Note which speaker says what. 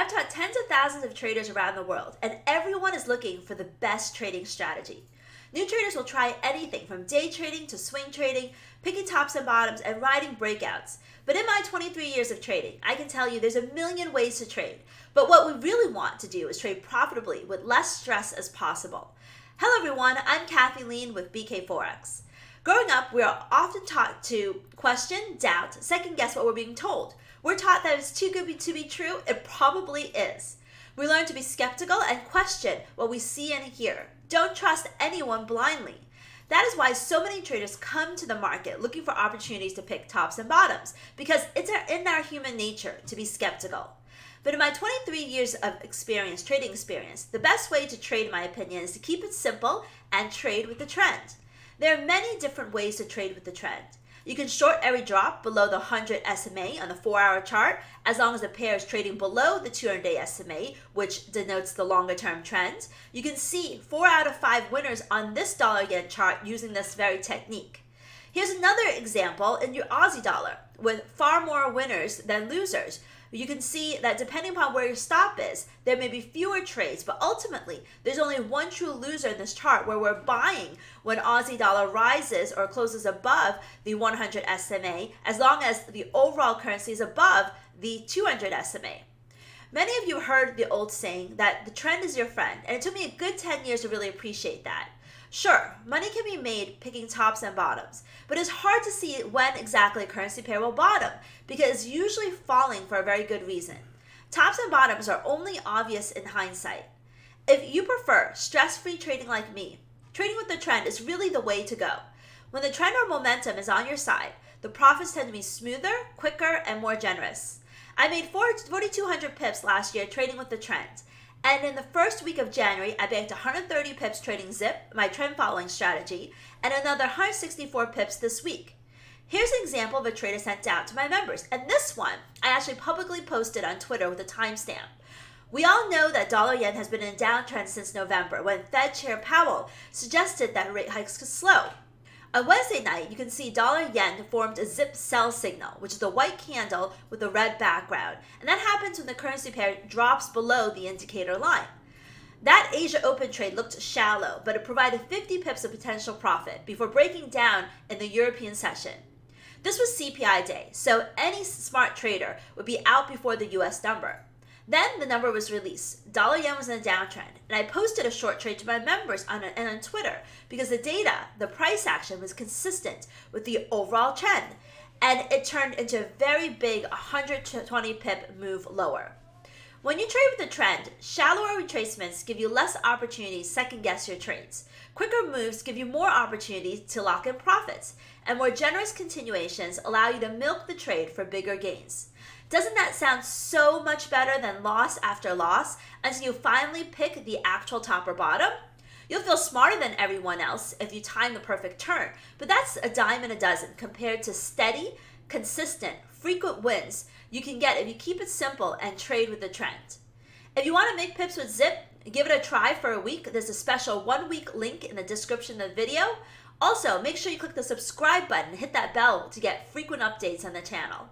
Speaker 1: I've taught tens of thousands of traders around the world, and everyone is looking for the best trading strategy. New traders will try anything from day trading to swing trading, picking tops and bottoms, and riding breakouts. But in my 23 years of trading, I can tell you there's a million ways to trade. But what we really want to do is trade profitably with less stress as possible. Hello everyone, I'm Kathy Lean with BK Forex. Growing up, we are often taught to question, doubt, second guess what we're being told. We're taught that it's too good to be true. It probably is. We learn to be skeptical and question what we see and hear. Don't trust anyone blindly. That is why so many traders come to the market looking for opportunities to pick tops and bottoms, because it's in our human nature to be skeptical. But in my 23 years of trading experience, the best way to trade, in my opinion, is to keep it simple and trade with the trend. There are many different ways to trade with the trend. You can short every drop below the 100 SMA on the 4-hour chart, as long as the pair is trading below the 200-day SMA, which denotes the longer-term trend. You can see 4 out of 5 winners on this dollar-yen chart using this very technique. Here's another example in your Aussie dollar, with far more winners than losers. You can see that depending upon where your stop is, there may be fewer trades, but ultimately, there's only one true loser in this chart, where we're buying when Aussie dollar rises or closes above the 100 SMA, as long as the overall currency is above the 200 SMA. Many of you heard the old saying that the trend is your friend, and it took me a good 10 years to really appreciate that. Sure, money can be made picking tops and bottoms, but it's hard to see when exactly a currency pair will bottom, because it's usually falling for a very good reason. Tops and bottoms are only obvious in hindsight. If you prefer stress-free trading like me, trading with the trend is really the way to go. When the trend or momentum is on your side, the profits tend to be smoother, quicker, and more generous. I made 4,200 pips last year trading with the trend. And in the first week of January, I banked 130 pips trading ZIP, my trend following strategy, and another 164 pips this week. Here's an example of a trade I sent out to my members, and this one I actually publicly posted on Twitter with a timestamp. We all know that dollar-yen has been in a downtrend since November, when Fed Chair Powell suggested that rate hikes could slow. On Wednesday night, you can see dollar-yen formed a ZIP sell signal, which is the white candle with a red background, and that happens when the currency pair drops below the indicator line. That Asia Open trade looked shallow, but it provided 50 pips of potential profit before breaking down in the European session. This was CPI day, so any smart trader would be out before the US number. Then the number was released. Dollar-yen was in a downtrend, and I posted a short trade to my members on Twitter because the data, the price action, was consistent with the overall trend, and it turned into a very big 120 pip move lower. When you trade with the trend, shallower retracements give you less opportunities to second-guess your trades. Quicker moves give you more opportunities to lock in profits, and more generous continuations allow you to milk the trade for bigger gains. Doesn't that sound so much better than loss after loss until you finally pick the actual top or bottom? You'll feel smarter than everyone else if you time the perfect turn, but that's a dime in a dozen compared to steady, consistent, frequent wins you can get if you keep it simple and trade with the trend. If you want to make pips with ZIP, give it a try for a week. There's a special 1-week link in the description of the video. Also, make sure you click the subscribe button and hit that bell to get frequent updates on the channel.